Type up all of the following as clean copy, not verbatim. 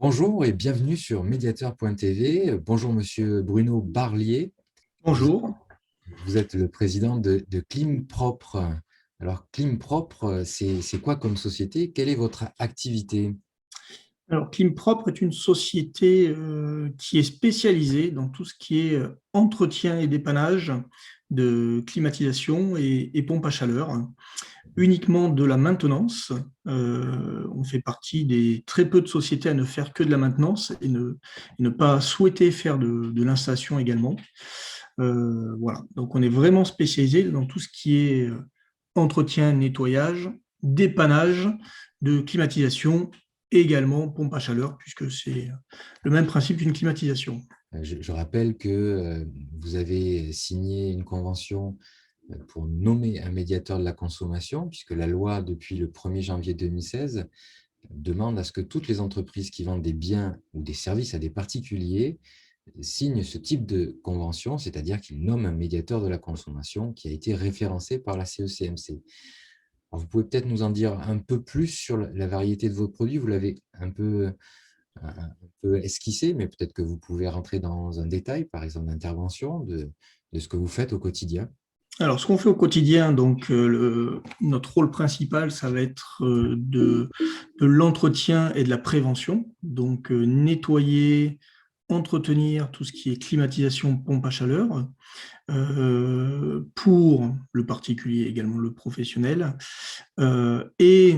Bonjour et bienvenue sur Mediateur.tv. Bonjour Monsieur Bruno Barlier. Vous, Bonjour. vous êtes le président de Clim Propre. Alors Clim Propre, c'est quoi comme société? Quelle est votre activité? Alors, Clean est une société qui est spécialisée dans tout ce qui est entretien et dépannage de climatisation et pompes à chaleur, uniquement de la maintenance. On fait partie des très peu de sociétés à ne faire que de la maintenance et ne pas souhaiter faire de l'installation également. Voilà. Donc, on est vraiment spécialisé dans tout ce qui est entretien, nettoyage, dépannage de climatisation et également pompe à chaleur, puisque c'est le même principe qu'une climatisation. Je rappelle que vous avez signé une convention pour nommer un médiateur de la consommation, puisque la loi, depuis le 1er janvier 2016, demande à ce que toutes les entreprises qui vendent des biens ou des services à des particuliers signent ce type de convention, c'est-à-dire qu'ils nomment un médiateur de la consommation qui a été référencé par la CECMC. Alors, vous pouvez peut-être nous en dire un peu plus sur la variété de vos produits. Vous l'avez un peu esquissé, mais peut-être que vous pouvez rentrer dans un détail, par exemple d'intervention, de ce que vous faites au quotidien. Alors, ce qu'on fait au quotidien, donc notre rôle principal, ça va être de l'entretien et de la prévention. Donc, nettoyer, entretenir tout ce qui est climatisation, pompe à chaleur, pour le particulier, également le professionnel. Et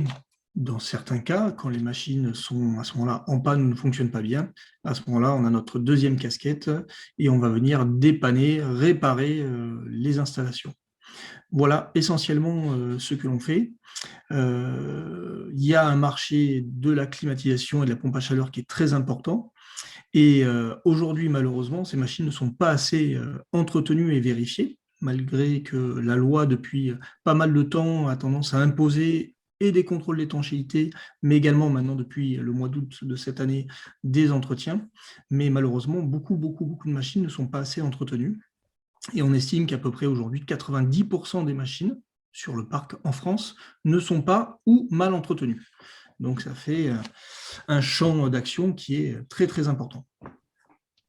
dans certains cas, quand les machines sont à ce moment-là en panne ou ne fonctionnent pas bien, à ce moment-là, on a notre deuxième casquette et on va venir dépanner, réparer les installations. Voilà essentiellement ce que l'on fait. Il y a un marché de la climatisation et de la pompe à chaleur qui est très important. Et aujourd'hui, malheureusement, ces machines ne sont pas assez entretenues et vérifiées, malgré que la loi, depuis pas mal de temps, a tendance à imposer et des contrôles d'étanchéité, mais également maintenant, depuis le mois d'août de cette année, des entretiens. Mais malheureusement, beaucoup de machines ne sont pas assez entretenues. Et on estime qu'à peu près aujourd'hui, 90% des machines sur le parc en France ne sont pas ou mal entretenues. Donc ça fait un champ d'action qui est très important.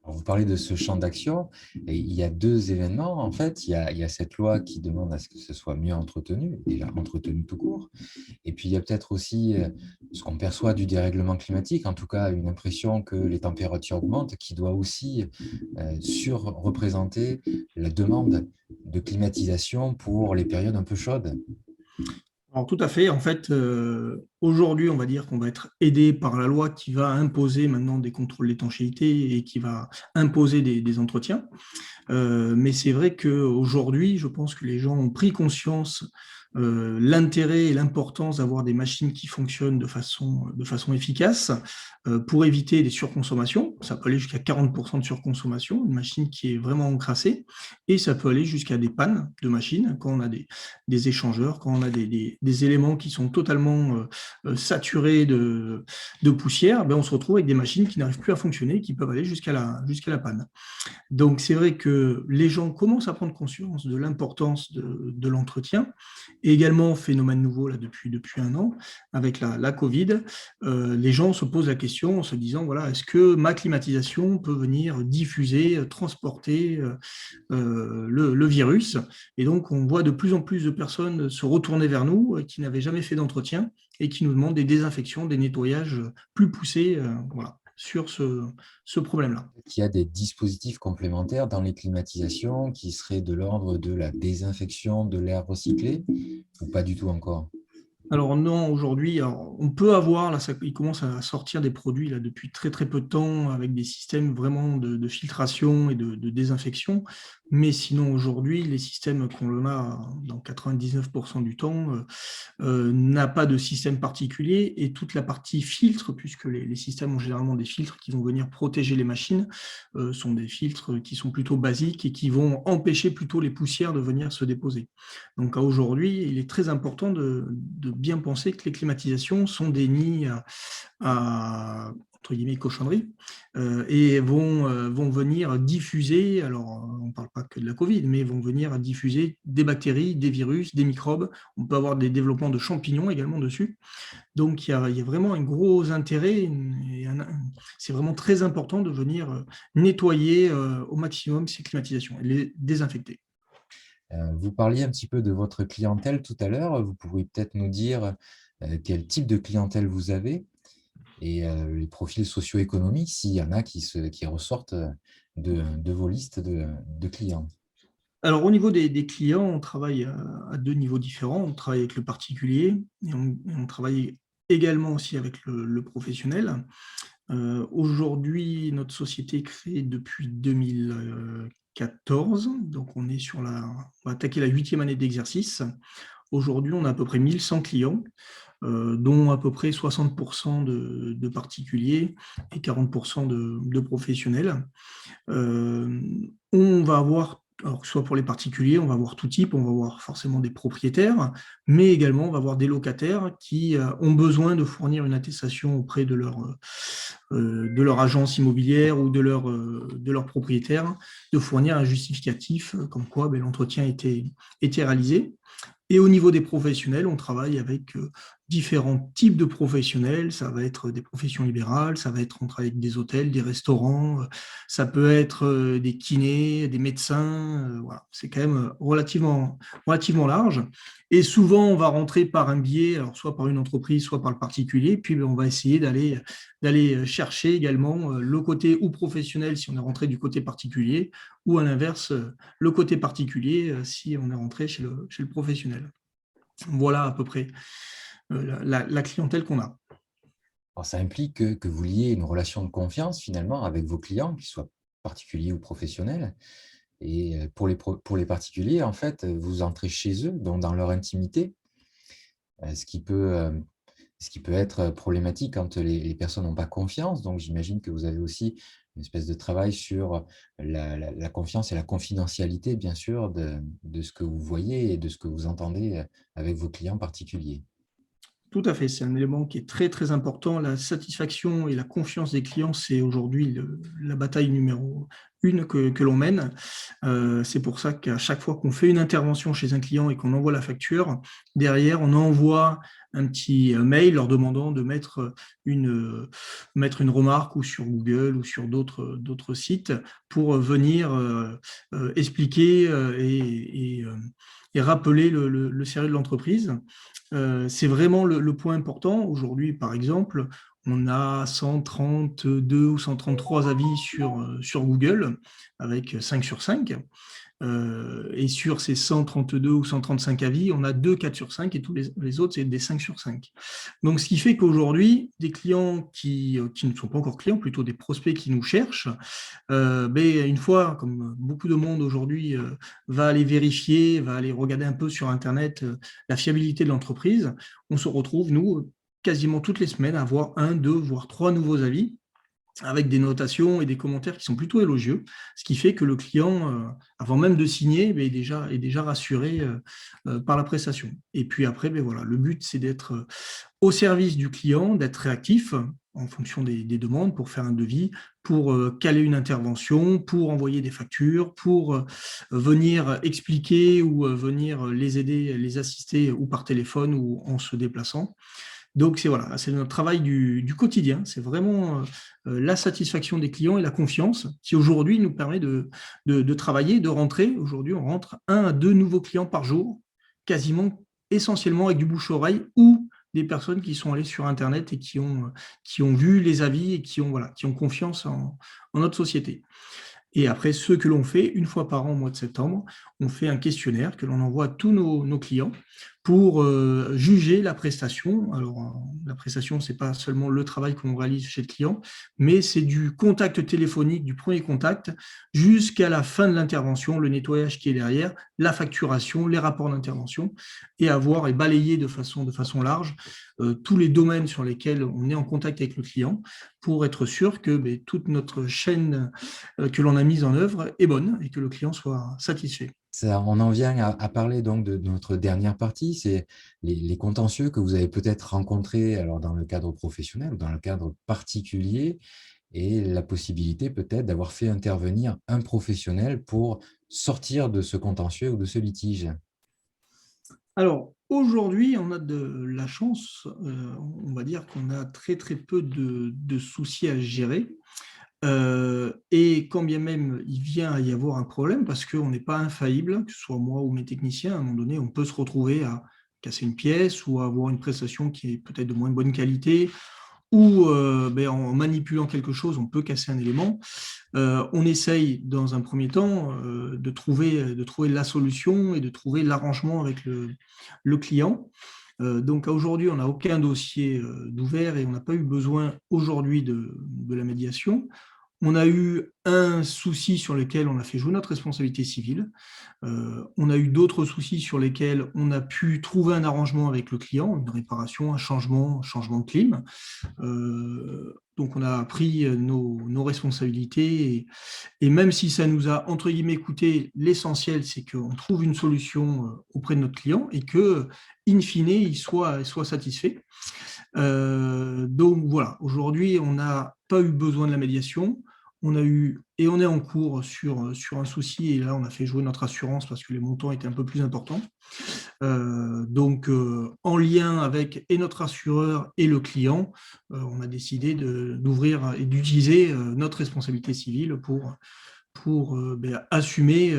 Alors, vous parlez de ce champ d'action, et il y a deux événements. En fait, il y a cette loi qui demande à ce que ce soit mieux entretenu, déjà entretenu tout court. Et puis, il y a peut-être aussi ce qu'on perçoit du dérèglement climatique, en tout cas une impression que les températures augmentent, qui doit aussi surreprésenter la demande de climatisation pour les périodes un peu chaudes. Alors tout à fait, en fait, aujourd'hui, on va dire qu'on va être aidé par la loi qui va imposer maintenant des contrôles d'étanchéité et qui va imposer des entretiens. Mais c'est vrai qu'aujourd'hui, je pense que les gens ont pris conscience l'intérêt et l'importance d'avoir des machines qui fonctionnent de façon efficace pour éviter des surconsommations. Ça peut aller jusqu'à 40% de surconsommation, une machine qui est vraiment encrassée, et ça peut aller jusqu'à des pannes de machines quand on a des échangeurs, quand on a des éléments qui sont totalement saturés de poussière, ben on se retrouve avec des machines qui n'arrivent plus à fonctionner, qui peuvent aller jusqu'à la panne. Donc, c'est vrai que les gens commencent à prendre conscience de l'importance de l'entretien. Et également, phénomène nouveau là, depuis un an, avec la Covid, les gens se posent la question en se disant, voilà, est-ce que ma climatisation peut venir diffuser, transporter le virus? Et donc, on voit de plus en plus de personnes se retourner vers nous qui n'avaient jamais fait d'entretien et qui nous demandent des désinfections, des nettoyages plus poussés, voilà, sur ce problème-là. Il y a des dispositifs complémentaires dans les climatisations qui seraient de l'ordre de la désinfection de l'air recyclé, ou pas du tout encore? Alors non, aujourd'hui, alors, on peut avoir, là, il commence à sortir des produits là, depuis très peu de temps avec des systèmes vraiment de filtration et de désinfection. Mais sinon, aujourd'hui, les systèmes qu'on a dans 99% du temps n'a pas de système particulier et toute la partie filtre, puisque les systèmes ont généralement des filtres qui vont venir protéger les machines, sont des filtres qui sont plutôt basiques et qui vont empêcher plutôt les poussières de venir se déposer. Donc aujourd'hui, il est très important de bien penser que les climatisations sont des nids à entre guillemets cochonneries et vont venir diffuser, alors on ne parle pas que de la Covid, mais vont venir diffuser des bactéries, des virus, des microbes. On peut avoir des développements de champignons également dessus. Donc il y a vraiment un gros intérêt, c'est vraiment très important de venir nettoyer au maximum ces climatisations et les désinfecter. Vous parliez un petit peu de votre clientèle tout à l'heure. Vous pourriez peut-être nous dire, quel type de clientèle vous avez et les profils socio-économiques, s'il y en a qui ressortent, de vos listes de clients? Alors au niveau des clients, on travaille à deux niveaux différents. On travaille avec le particulier et on travaille également aussi avec le professionnel. Aujourd'hui, notre société est créée depuis 2014, donc on va attaquer la 8e année d'exercice. Aujourd'hui, on a à peu près 1100 clients, dont à peu près 60% de particuliers et 40% de professionnels. On va avoir, alors que ce soit pour les particuliers, on va avoir tout type, on va avoir forcément des propriétaires, mais également on va avoir des locataires qui ont besoin de fournir une attestation auprès de leur agence immobilière ou de leur propriétaire, de fournir un justificatif comme quoi l'entretien était réalisé. Et au niveau des professionnels, on travaille avec différents types de professionnels. Ça va être des professions libérales, on travaille avec des hôtels, des restaurants, ça peut être des kinés, des médecins. Voilà. C'est quand même relativement large. Et souvent, on va rentrer par un biais, alors soit par une entreprise, soit par le particulier. Puis, on va essayer d'aller chercher également le côté ou professionnel si on est rentré du côté particulier, ou à l'inverse, le côté particulier si on est rentré chez le professionnel. Voilà à peu près la clientèle qu'on a. Alors ça implique que vous liez une relation de confiance finalement avec vos clients, qu'ils soient particuliers ou professionnels. Et pour les particuliers, en fait, vous entrez chez eux, donc dans leur intimité, heu, ce qui peut, hem, ce qui peut être problématique quand les personnes n'ont pas confiance. Donc j'imagine que vous avez aussi une espèce de travail sur la confiance et la confidentialité, bien sûr, de ce que vous voyez et de ce que vous entendez, avec vos clients particuliers. Tout à fait, c'est un élément qui est très, très important. La satisfaction et la confiance des clients, c'est aujourd'hui la bataille numéro une que l'on mène. C'est pour ça qu'à chaque fois qu'on fait une intervention chez un client et qu'on envoie la facture, derrière, on envoie un petit mail leur demandant de mettre une remarque ou sur Google ou sur d'autres sites pour venir expliquer et rappeler le sérieux de l'entreprise. C'est vraiment le point important. Aujourd'hui, par exemple, on a 132 ou 133 avis sur Google, avec 5 sur 5. Et sur ces 132 ou 135 avis, on a 2 4 sur 5 et tous les autres, c'est des 5 sur 5. Donc, ce qui fait qu'aujourd'hui, des clients qui ne sont pas encore clients, plutôt des prospects qui nous cherchent, une fois, comme beaucoup de monde aujourd'hui va aller vérifier, va aller regarder un peu sur Internet la fiabilité de l'entreprise, on se retrouve, nous, quasiment toutes les semaines, à avoir un, deux, voire trois nouveaux avis avec des notations et des commentaires qui sont plutôt élogieux, ce qui fait que le client, avant même de signer, est déjà rassuré par la prestation. Et puis après, voilà, le but, c'est d'être au service du client, d'être réactif en fonction des demandes pour faire un devis, pour caler une intervention, pour envoyer des factures, pour venir expliquer ou venir les aider, les assister ou par téléphone ou en se déplaçant. Donc voilà, c'est notre travail du quotidien. C'est vraiment la satisfaction des clients et la confiance qui aujourd'hui nous permet de travailler, de rentrer. Aujourd'hui, on rentre un à deux nouveaux clients par jour, quasiment essentiellement avec du bouche-oreille ou des personnes qui sont allées sur Internet et qui ont vu les avis et qui ont confiance en notre société. Et après, ce que l'on fait, une fois par an au mois de septembre, on fait un questionnaire que l'on envoie à tous nos clients pour juger la prestation. Alors, la prestation, ce n'est pas seulement le travail qu'on réalise chez le client, mais c'est du contact téléphonique, du premier contact, jusqu'à la fin de l'intervention, le nettoyage qui est derrière, la facturation, les rapports d'intervention, et avoir et balayer de façon large tous les domaines sur lesquels on est en contact avec le client pour être sûr que toute notre chaîne que l'on a mise en œuvre est bonne et que le client soit satisfait. Ça, on en vient à parler donc de notre dernière partie, c'est les contentieux que vous avez peut-être rencontrés alors dans le cadre professionnel ou dans le cadre particulier et la possibilité peut-être d'avoir fait intervenir un professionnel pour sortir de ce contentieux ou de ce litige. Alors, aujourd'hui, on a de la chance, on va dire qu'on a très très peu de soucis à gérer. Et quand bien même il vient à y avoir un problème, parce qu'on n'est pas infaillible, que ce soit moi ou mes techniciens, à un moment donné, on peut se retrouver à casser une pièce ou à avoir une prestation qui est peut-être de moins bonne qualité, ou en manipulant quelque chose, on peut casser un élément. On essaye, dans un premier temps, de trouver la solution et de trouver l'arrangement avec le client. Donc aujourd'hui, on n'a aucun dossier d'ouvert et on n'a pas eu besoin aujourd'hui de la médiation. On a eu un souci sur lequel on a fait jouer notre responsabilité civile. On a eu d'autres soucis sur lesquels on a pu trouver un arrangement avec le client, une réparation, un changement de clim. Donc on a pris nos responsabilités et même si ça nous a entre guillemets coûté, l'essentiel c'est qu'on trouve une solution auprès de notre client et que, in fine, il soit satisfait. Donc voilà, aujourd'hui on n'a pas eu besoin de la médiation. On a eu et on est en cours sur un souci et là on a fait jouer notre assurance parce que les montants étaient un peu plus importants. Donc, en lien avec et notre assureur et le client, on a décidé d'ouvrir et d'utiliser notre responsabilité civile pour assumer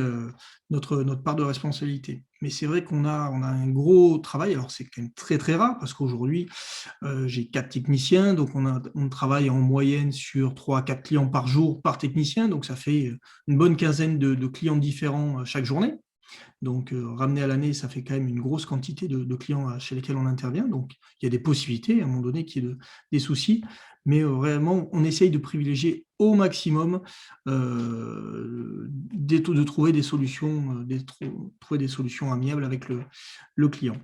notre part de responsabilité. Mais c'est vrai qu'on a un gros travail, alors c'est quand même très très rare parce qu'aujourd'hui j'ai 4 techniciens, donc on travaille en moyenne sur 3 à 4 clients par jour par technicien, donc ça fait une bonne quinzaine de clients différents chaque journée. Donc, ramené à l'année, ça fait quand même une grosse quantité de clients chez lesquels on intervient. Donc, il y a des possibilités, à un moment donné, qu'il y ait des soucis. Mais vraiment, on essaye de privilégier au maximum de trouver des solutions, trouver des solutions amiables avec le client.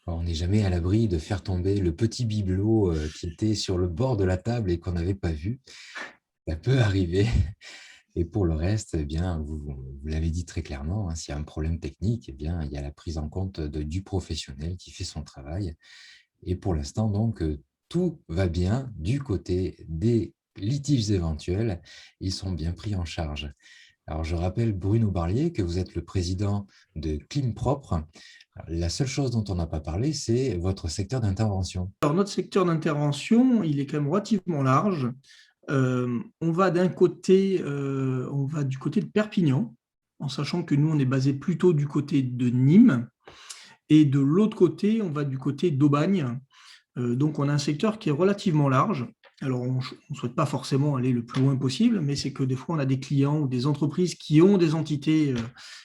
Alors, on n'est jamais à l'abri de faire tomber le petit bibelot qui était sur le bord de la table et qu'on n'avait pas vu. Ça peut arriver. Et pour le reste, eh bien, vous l'avez dit très clairement, hein, s'il y a un problème technique, eh bien, il y a la prise en compte du professionnel qui fait son travail. Et pour l'instant, donc, tout va bien du côté des litiges éventuels. Ils sont bien pris en charge. Alors, je rappelle, Bruno Barlier, que vous êtes le président de Clim Propre. La seule chose dont on n'a pas parlé, c'est votre secteur d'intervention. Alors, notre secteur d'intervention, il est quand même relativement large. On va on va du côté de Perpignan, en sachant que nous, on est basé plutôt du côté de Nîmes. Et de l'autre côté, on va du côté d'Aubagne. Donc, on a un secteur qui est relativement large. Alors, on ne souhaite pas forcément aller le plus loin possible, mais c'est que des fois, on a des clients ou des entreprises qui ont des entités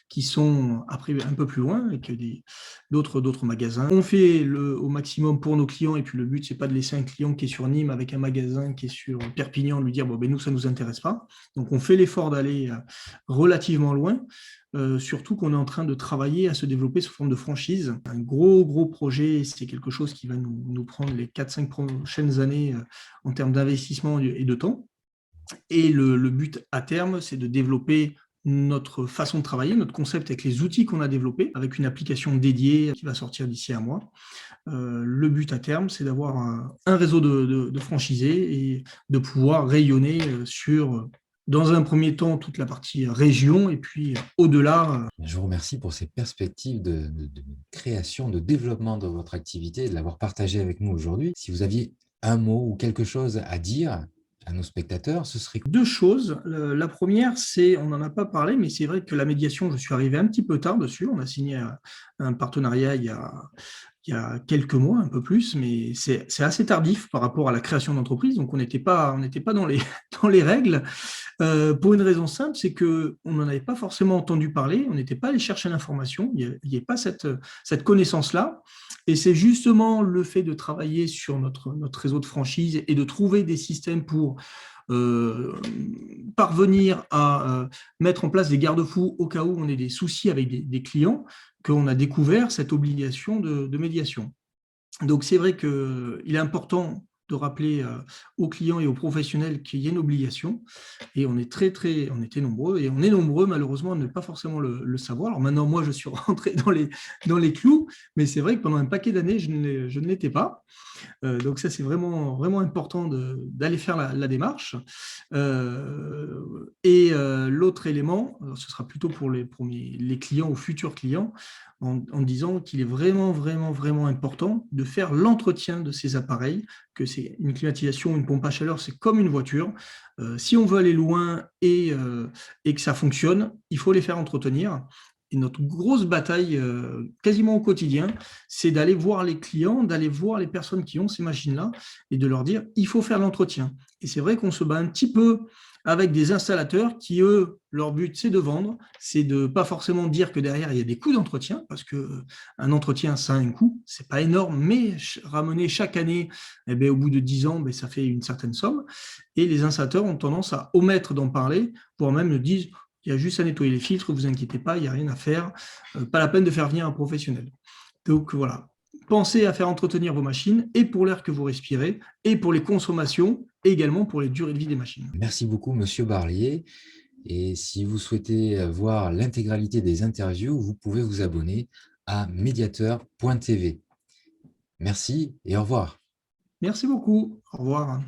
qui sont après un peu plus loin et que d'autres magasins. On fait au maximum pour nos clients et puis le but, c'est pas de laisser un client qui est sur Nîmes avec un magasin qui est sur Perpignan lui dire bon, ben, nous, ça ne nous intéresse pas. Donc, on fait l'effort d'aller relativement loin. Surtout qu'on est en train de travailler à se développer sous forme de franchise. Un gros projet, c'est quelque chose qui va nous prendre les 4-5 prochaines années en termes d'investissement et de temps. Et le but à terme, c'est de développer notre façon de travailler, notre concept avec les outils qu'on a développés, avec une application dédiée qui va sortir d'ici un mois. Le but à terme, c'est d'avoir un réseau de franchisés et de pouvoir rayonner dans un premier temps, toute la partie région, et puis au-delà. Je vous remercie pour ces perspectives de création, de développement de votre activité et de l'avoir partagé avec nous aujourd'hui. Si vous aviez un mot ou quelque chose à dire à nos spectateurs, ce serait... 2 choses. La première, c'est, on n'en a pas parlé, mais c'est vrai que la médiation, je suis arrivé un petit peu tard dessus. On a signé un partenariat il y a quelques mois, un peu plus, mais c'est assez tardif par rapport à la création d'entreprise, donc on n'était pas dans les règles, pour une raison simple, c'est qu'on n'en avait pas forcément entendu parler, on n'était pas allé chercher l'information, il n'y avait pas cette connaissance-là, et c'est justement le fait de travailler sur notre réseau de franchise et de trouver des systèmes pour euh, parvenir à mettre en place des garde-fous au cas où on ait des soucis avec des clients, qu'on a découvert cette obligation de médiation. Donc c'est vrai qu'il est important de rappeler aux clients et aux professionnels qu'il y a une obligation. Et on était nombreux, et on est nombreux malheureusement à ne pas forcément le savoir. Alors maintenant, moi, je suis rentré dans les clous, mais c'est vrai que pendant un paquet d'années, je ne l'étais pas. Donc ça, c'est vraiment, vraiment important d'aller faire la démarche. L'autre élément, ce sera plutôt pour les clients ou futurs clients, en disant qu'il est vraiment, vraiment, vraiment important de faire l'entretien de ces appareils, que c'est une climatisation, une pompe à chaleur, c'est comme une voiture. Si on veut aller loin et que ça fonctionne, il faut les faire entretenir. Et notre grosse bataille, quasiment au quotidien, c'est d'aller voir les clients, d'aller voir les personnes qui ont ces machines-là et de leur dire, il faut faire l'entretien. Et c'est vrai qu'on se bat un petit peu avec des installateurs qui, eux, leur but, c'est de vendre, c'est de pas forcément dire que derrière, il y a des coûts d'entretien, parce qu'un entretien, ça a un coût, c'est pas énorme, mais ramener chaque année, eh bien, au bout de 10 ans, ben, ça fait une certaine somme. Et les installateurs ont tendance à omettre d'en parler, voire même le disent, il y a juste à nettoyer les filtres, vous inquiétez pas, il n'y a rien à faire, pas la peine de faire venir un professionnel. Donc voilà, pensez à faire entretenir vos machines et pour l'air que vous respirez et pour les consommations et également pour les durées de vie des machines. Merci beaucoup, Monsieur Barlier. Et si vous souhaitez voir l'intégralité des interviews, vous pouvez vous abonner à mediateur.tv. Merci et au revoir. Merci beaucoup. Au revoir.